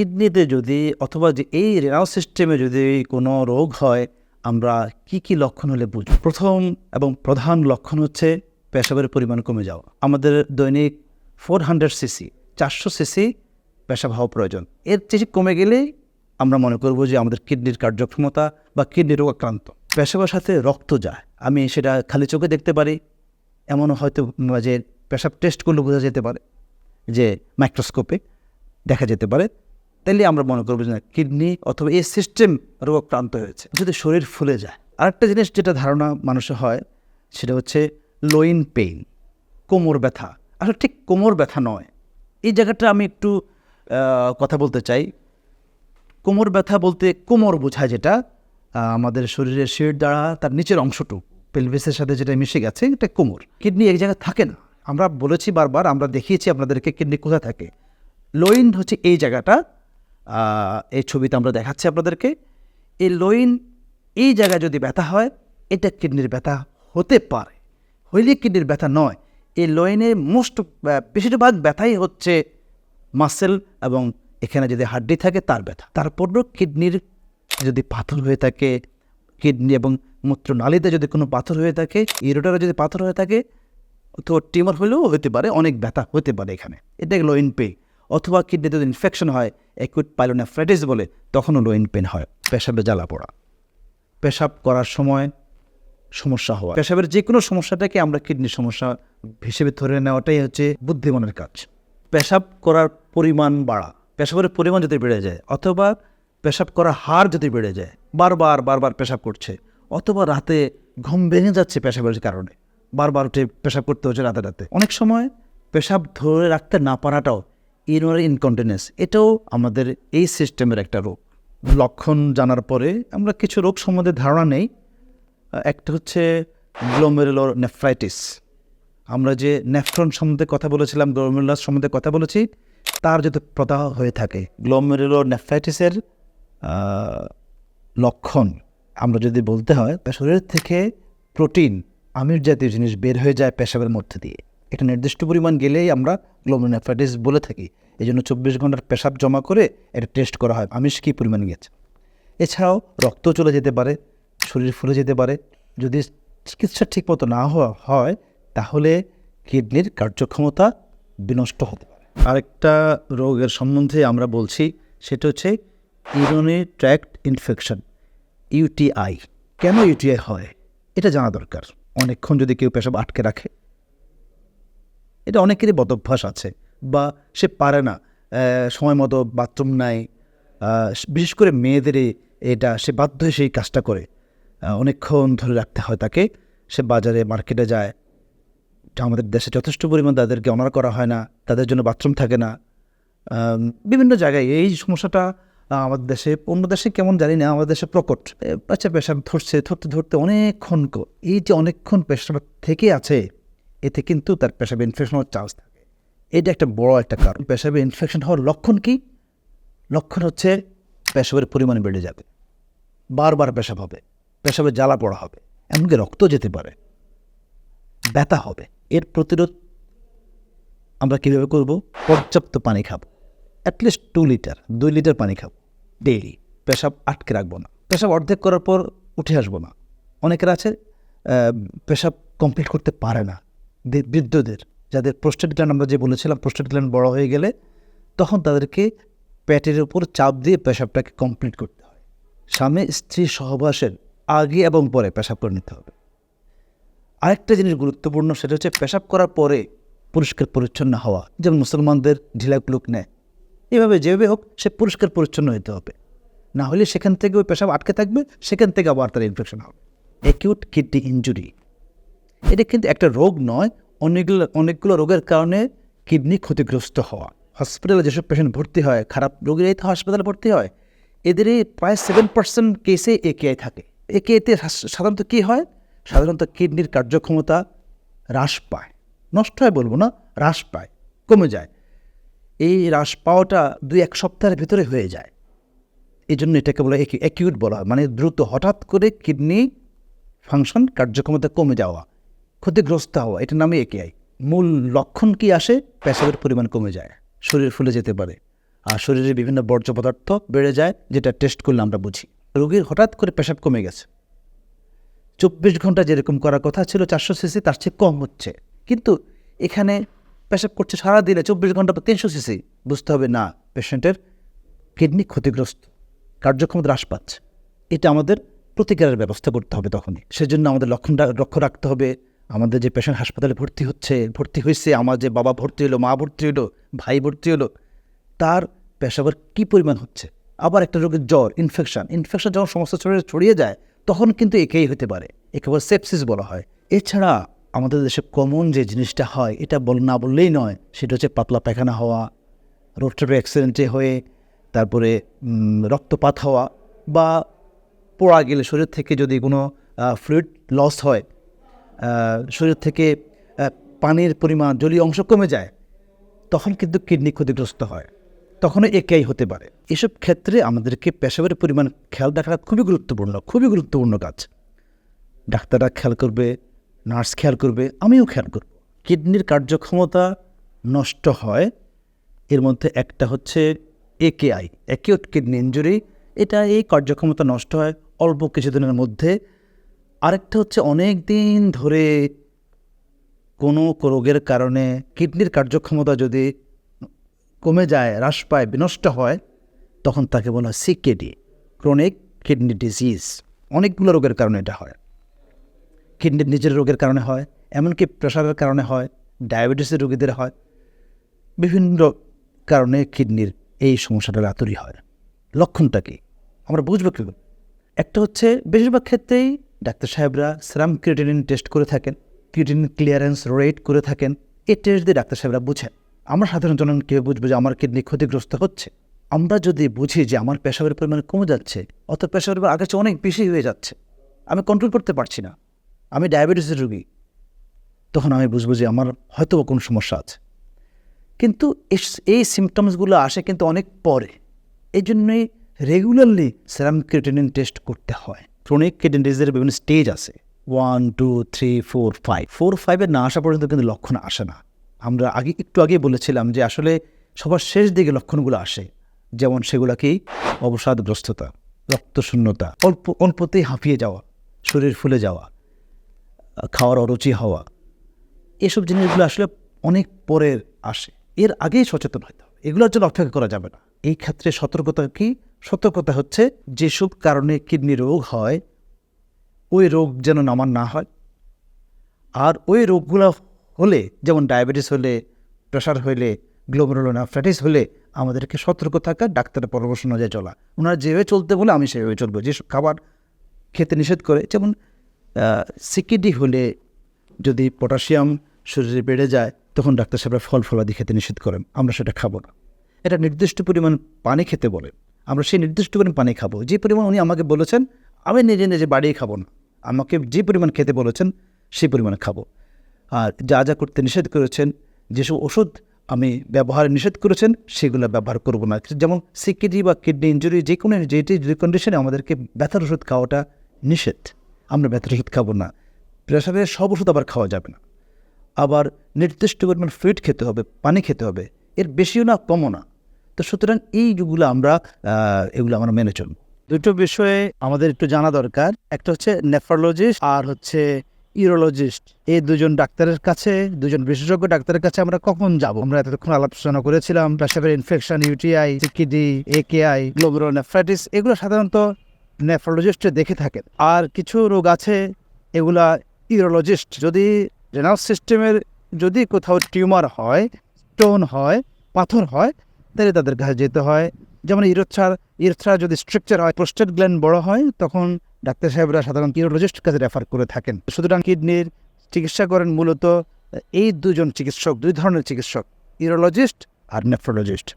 কিডনিতে যদি অথবা যে এই রেনাল সিস্টেমে যদি কোনো রোগ হয় আমরা কি লক্ষণ হলে বুঝব? প্রথম এবং প্রধান লক্ষণ হচ্ছে পেশাবের পরিমাণ কমে যাওয়া। আমাদের দৈনিক 400 সিসি 400 সিসি পেশাব হওয়া প্রয়োজন। এর চেয়ে কমে গেলেই আমরা মনে করব যে আমাদের কিডনির কার্যক্ষমতা বা কিডনি রোগ আক্রান্ত। পেশাবের সাথে রক্ত যায়, আমি সেটা খালি চোখে দেখতে পারি, এমনও হয়তো যে পেশাব টেস্ট করলে বোঝা যেতে পারে, যে মাইক্রোস্কোপে দেখা যেতে পারে, তাইলে আমরা মনে করবো যে কিডনি অথবা এই সিস্টেম রোগাক্রান্ত হয়েছে। যদি শরীর ফুলে যায়, আরেকটা জিনিস যেটা ধারণা মানুষের হয় সেটা হচ্ছে লোইন পেইন, কোমর ব্যথা। আসলে ঠিক কোমর ব্যথা নয়, এই জায়গাটা আমি একটু কথা বলতে চাই। কোমর ব্যথা বলতে কোমর বোঝায় যেটা আমাদের শরীরের শির দ্বারা তার নিচের অংশটুকু পেলভিসের সাথে যেটা মিশে গেছে, এটা কোমর। কিডনি এক জায়গায় থাকে না, আমরা বলেছি বারবার, আমরা দেখিয়েছি আপনাদেরকে কিডনি কোথায় থাকে। লোইন হচ্ছে এই জায়গাটা, এই ছবিতে আমরা দেখাচ্ছি আপনাদেরকে। এই লোইন এই জায়গায় যদি ব্যথা হয়, এটা কিডনির ব্যথা হতে পারে, হইলে কিডনির ব্যথা নয়। এই লোইনের বেশিরভাগ ব্যথাই হচ্ছে মাসেল এবং এখানে যদি হাড্ডি থাকে তার ব্যথা। তারপরও কিডনির যদি পাথর হয়ে থাকে, কিডনি এবং মূত্রনালীতে যদি কোনো পাথর হয়ে থাকে, ইউরেটারে যদি পাথর হয়ে থাকে, তো টিউমার হলেও হতে পারে, অনেক ব্যথা হতে পারে এখানে, এটা লোইন পেইন। অথবা কিডনিতে যদি ইনফেকশন হয়, অ্যাকুট পাইলোনেফ্রাইটিস বলে, তখনও লোইন পেইন হয়। পেশাবে জ্বালা পড়া, পেশাব করার সময় সমস্যা হওয়া, পেশাবের যে কোনো সমস্যাটাকে আমরা কিডনির সমস্যা হিসেবে ধরে নেওয়াটাই হচ্ছে বুদ্ধিমানের কাজ। পেশাব করার পরিমাণ বাড়া, পেশাবের পরিমাণ যদি বেড়ে যায়, অথবা পেশাব করার হার যদি বেড়ে যায়, বারবার পেশাব করছে, অথবা রাতে ঘুম ভেঙে যাচ্ছে পেশাবের কারণে, বারবার উঠে পেশাব করতে হচ্ছে রাতে। অনেক সময় পেশাব ধরে রাখতে না পারাটাও ইউরিনারি ইনকন্টিনেন্স, এটাও আমাদের এই সিস্টেমের একটা রোগ। লক্ষণ জানার পরে আমরা কিছু রোগ সম্বন্ধে ধারণা নেই। একটা হচ্ছে গ্লোমেরুলার নেফ্রাইটিস। আমরা যে নেফ্রন সম্বন্ধে কথা বলেছিলাম, গ্লোমেরুলাস সম্বন্ধে কথা বলেছি, তার যদি প্রদাহ হয়ে থাকে, গ্লোমেরুলার নেফ্রাইটিসের লক্ষণ আমরা যদি বলতে হয়, শরীর থেকে প্রোটিন, আমিষ জাতীয় জিনিস বের হয়ে যায় পেশাবের মধ্যে দিয়ে। একটা নির্দিষ্ট পরিমাণ গেলেই আমরা গ্লোমেরুলার নেফ্রাইটিস বলে থাকি। এই জন্য 24 ঘন্টার পেশাব জমা করে এটা টেস্ট করা হয়, আমিষ কী পরিমাণ গেছে। এছাড়াও রক্ত চলে যেতে পারে, শরীর ফুলে যেতে পারে। যদি চিকিৎসা ঠিকমতো না হয় তাহলে কিডনির কার্যক্ষমতা বিনষ্ট হতে পারে। আরেকটা রোগের সম্বন্ধে আমরা বলছি, সেটা হচ্ছে ইউরিনারি ট্র্যাক্ট ইনফেকশন, ইউটিআই। কেন ইউটিআই হয় এটা জানা দরকার। অনেকক্ষণ যদি কেউ পেশাব আটকে রাখে, এটা অনেকেরই বদভ্যাস আছে, বা সে পারে না, সময় মতো বাথরুম নাই, বিশেষ করে মেয়েদেরই এটা, সে বাধ্য হয়ে সেই কাজটা করে, অনেকক্ষণ ধরে রাখতে হয় তাকে। সে বাজারে মার্কেটে যায়, আমাদের দেশে যথেষ্ট পরিমাণ তাদেরকে অনার করা হয় না, তাদের জন্য বাথরুম থাকে না। বিভিন্ন জায়গায় এই সমস্যাটা আমাদের দেশে, অন্য দেশে কেমন জানি না, আমাদের দেশে প্রকট। বাচ্চা পেশাব ধরতে অনেকক্ষণ, এই যে অনেকক্ষণ পেশাব থেকে আছে, এতে কিন্তু তার পেশাবে ইনফেকশন হওয়ার চান্স থাকে। এটা একটা বড় একটা কারণ। পেশাবে ইনফেকশন হওয়ার লক্ষণ কি? লক্ষণ হচ্ছে পেশাবের পরিমাণ বেড়ে যাবে, বারবার পেশাব হবে, পেশাবে জ্বালা পড়া হবে, এমনকি রক্ত যেতে পারে, ব্যথা হবে। এর প্রতিরোধ আমরা কীভাবে করব? পর্যাপ্ত পানি খাবো, অ্যাটলিস্ট 2 লিটার পানি খাবো ডেইলি। পেশাব আটকে রাখবো না, পেশাব অর্ধেক করার পর উঠে আসবো না। অনেকের আছে পেশাব কমপ্লিট করতে পারে না, বৃদ্ধদের, যাদের প্রোস্টেট গ্ল্যান্ড, আমরা যে বলেছিলাম প্রোস্টেট গ্ল্যান্ড বড় হয়ে গেলে তখন তাদেরকে পেটের উপর চাপ দিয়ে পেশাবটাকে কমপ্লিট করতে হয়। স্বামী স্ত্রী সহবাসের আগে এবং পরে পেশাব করে নিতে হবে। আরেকটা জিনিস গুরুত্বপূর্ণ, সেটা হচ্ছে পেশাব করার পরে পরিষ্কার পরিচ্ছন্ন হওয়া। যেমন মুসলমানদের ঢিলা কুলুক নেয়, এভাবে যেভাবে হোক সে পরিষ্কার পরিচ্ছন্ন হতে হবে, না হলে সেখান থেকে ওই পেশাব আটকে থাকবে, সেখান থেকে আবার তার ইনফেকশন হবে। অ্যাকিউট কিডনি ইনজুরি, এটা কিন্তু একটা রোগ নয়, অনেকগুলো রোগের কারণে কিডনি ক্ষতিগ্রস্ত হওয়া। হসপিটালে যেসব পেশেন্ট ভর্তি হয়, খারাপ রোগীরাই তো হাসপাতালে ভর্তি হয়, এদেরই প্রায় 7% কেসে একেআই থাকে। একেআইতে সাধারণত কী হয়? সাধারণত কিডনির কার্যক্ষমতা হ্রাস পায়, নষ্ট হয় বলবো না, হ্রাস পায়, কমে যায়। এই হ্রাস পাওয়াটা 2-1 সপ্তাহের ভিতরে হয়ে যায়। এই জন্য এটাকে বলা অ্যাকিউট বলা হয়, মানে দ্রুত হঠাৎ করে কিডনি ফাংশন, কার্যক্ষমতা কমে যাওয়া, ক্ষতিগ্রস্ত হওয়া, এটার নামে একেআই। মূল লক্ষণ কি আসে? পেশাবের পরিমাণ কমে যায়, শরীর ফুলে যেতে পারে, শরীরে বিভিন্ন বর্জ্য পদার্থ বেড়ে যায়, যেটা টেস্ট করলে আমরা বুঝি। রোগীর হঠাৎ করে পেশাব কমে গেছে, 24 ঘন্টা যেরকম করার কথা ছিল 400 সিসি, তার চেয়ে কম হচ্ছে, কিন্তু এখানে পেশাব করছে সারাদিনে 24 ঘন্টা পর 300 সিসি। বুঝতে হবে না, পেশেন্টের কিডনি ক্ষতিগ্রস্ত, কার্যক্ষমতা হ্রাস পাচ্ছে। এটা আমাদের প্রতিকারের ব্যবস্থা করতে হবে তখনই। সেজন্য আমাদের লক্ষ্য রাখতে হবে, আমাদের যে পেশেন্ট হাসপাতালে ভর্তি হয়েছে, আমার যে বাবা ভর্তি হলো, মা ভর্তি হলো, ভাই ভর্তি হলো, তার পেশাবের কী পরিমাণ হচ্ছে। আবার একটা রোগের জ্বর, ইনফেকশন যখন সমস্ত শরীরে ছড়িয়ে যায়, তখন কিন্তু একেই হতে পারে, একেবারে সেপসিস বলা হয়। এছাড়া আমাদের দেশে কমন যে জিনিসটা হয়, এটা না বললেই নয়, সেটা হচ্ছে পাতলা পায়খানা হওয়া, রোড ট্রাফিক অ্যাক্সিডেন্টে হয়ে তারপরে রক্তপাত হওয়া, বা পোড়া গেলে শরীর থেকে যদি কোনো ফ্লুইড লস হয়, শরীর থেকে পানির পরিমাণ, জলীয় অংশ কমে যায়, তখন কিন্তু কিডনি ক্ষতিগ্রস্ত হয়, তখনও একেই হতে পারে। এসব ক্ষেত্রে আমাদেরকে পেশাবের পরিমাণ খেয়াল রাখাটা খুবই গুরুত্বপূর্ণ কাজ। ডাক্তাররা খেয়াল করবে, নার্স খেয়াল করবে, আমিও খেয়াল করব। কিডনির কার্যক্ষমতা নষ্ট হয়, এর মধ্যে একটা হচ্ছে AKI, অ্যাকিউট কিডনি ইনজুরি। এটা এই কার্যক্ষমতা নষ্ট হয় অল্প কিছুদিনের মধ্যে। আরেকটা হচ্ছে অনেক দিন ধরে কোনো রোগের কারণে কিডনির কার্যক্ষমতা যদি কমে যায়, হ্রাস পায়, বিনষ্ট হয়, তখন তাকে বলা হয় CKD, ক্রনিক কিডনি ডিজিজ। অনেকগুলো রোগের কারণে এটা হয়। কিডনির নিজের রোগের কারণে হয়, এমনকি প্রেশারের কারণে হয়, ডায়াবেটিসের রোগীদের হয়, বিভিন্ন কারণে কিডনির এই সমস্যাটা রাতুরি হয়। লক্ষণটা কি আমরা বুঝবো কী? একটা হচ্ছে, বেশিরভাগ ক্ষেত্রেই ডাক্তার সাহেবরা সেরাম ক্রিয়েটিনিন টেস্ট করে থাকেন, ক্রিয়েটিনিন ক্লিয়ারেন্স রেট করে থাকেন। এই টেস্ট দিয়ে ডাক্তার সাহেবরা বুঝেন। আমরা সাধারণ জনগণ কেউ বুঝবো যে আমার কিডনি ক্ষতিগ্রস্ত হচ্ছে? আমরা যদি বুঝি যে আমার পেশাবের পরিমাণ কমে যাচ্ছে, অত পেশাবের পরিমাণ আগের চেয়ে অনেক বেশি হয়ে যাচ্ছে, আমি কন্ট্রোল করতে পারছি না, আমি ডায়াবেটিসের রোগী, তখন আমি বুঝবো যে আমার হয়তো কোনো সমস্যা আছে। কিন্তু এই সিমটমসগুলো আসে কিন্তু অনেক পরে। এই জন্যই রেগুলারলি সেরাম ক্রিয়েটিনিন টেস্ট করতে হয়। ক্রনিক কিডনি ডিজিজের বিভিন্ন স্টেজ আছে, 1, 2, 3, 4, 5। 4-5 না আসা পর্যন্ত কিন্তু লক্ষণ আসে না। আমরা একটু আগে বলেছিলাম যে আসলে সবার শেষ দিকে লক্ষণগুলো আসে, যেমন সেগুলো কি? অবসাদগ্রস্ততা, রক্তশূন্যতা, অল্পতেই হাঁপিয়ে যাওয়া, শরীর ফুলে যাওয়া, খাওয়ার অরুচি হওয়া, এসব জিনিসগুলো আসলে অনেক পরের আসে। এর আগেই সচেতন হতে হবে, এগুলোর জন্য অপেক্ষা করা যাবে না। এই ক্ষেত্রে সতর্কতা কি? সতর্কতা হচ্ছে, যেসব কারণে কিডনি রোগ হয়, ওই রোগ যেন আমার না হয়। আর ওই রোগগুলো হলে, যেমন ডায়াবেটিস হলে, প্রেশার হলে, গ্লোমেরুলোনেফ্রাইটিস হলে, আমাদেরকে সতর্ক থাকা, ডাক্তারের পরামর্শ অনুযায়ী চলা। ওনারা যেভাবে চলতে বলে আমি সেভাবে চলবো। যেসব খাবার খেতে নিষেধ করে, যেমন CKD হলে যদি পটাশিয়াম শরীরে বেড়ে যায়, তখন ডাক্তার সাহেবরা ফলাদি খেতে নিষেধ করেন, আমরা সেটা খাবো না। এটা নির্দিষ্ট পরিমাণ পানি খেতে বলেন, আমরা সেই নির্দিষ্ট পরিমাণ পানি খাবো। যে পরিমাণ উনি আমাকে বলেছেন, আমি নিজে বাড়িয়ে খাবো না, আমাকে যে পরিমাণ খেতে বলেছেন সেই পরিমাণে খাবো। আর যা করতে নিষেধ করেছেন, যেসব ওষুধ আমি ব্যবহার নিষেধ করেছেন, সেগুলো ব্যবহার করব না। যেমন CKD বা কিডনি ইনজুরি, যে কন্ডিশনে আমাদেরকে ব্যথার ওষুধ খাওয়াটা নিষেধ, আমরা ব্যথার ওষুধ খাবো না। প্রেশারের সব ওষুধ আবার খাওয়া যাবে না। আবার নির্দিষ্ট পরিমাণ ফ্লুইড খেতে হবে, পানি খেতে হবে, এর বেশিও না কমও না। তো সুতরাং এগুলো আমরা মেনে চলব। দুটো বিষয়ে আমাদের একটু জানা দরকার, একটা হচ্ছে নেফ্রোলজিস্ট আর হচ্ছে ইউরোলজিস্ট। এই দুজন ডাক্তারের কাছে, দুজন বিশেষজ্ঞ ডাক্তারের কাছে আমরা কখন যাব? আমরা এতক্ষণ আলোচনা করেছিলাম পেশাবের infection, UTI, CKD, AKI, glomerulonephritis, এগুলো সাধারণত নেফ্রোলজিস্টে দেখে থাকেন। আর কিছু রোগ আছে, এগুলা ইউরোলজিস্ট, যদি রেনাল সিস্টেমের যদি কোথাও টিউমার হয়, স্টোন হয়, পাথর হয়, তাহলে তাদের কাছে যেতে হয়। যেমন ইউরেথ্রা যদি স্ট্রাকচার হয়, প্রোস্টেট গ্ল্যান্ড বড় হয়, তখন ডাক্তার সাহেবরা সাধারণত ইউরোলজিস্টের কাছে রেফার করে থাকেন। সুতরাং কিডনির চিকিৎসা করেন মূলত এই দুজন চিকিৎসক, দুই ধরনের চিকিৎসক, ইউরোলজিস্ট আর নেফ্রোলজিস্ট।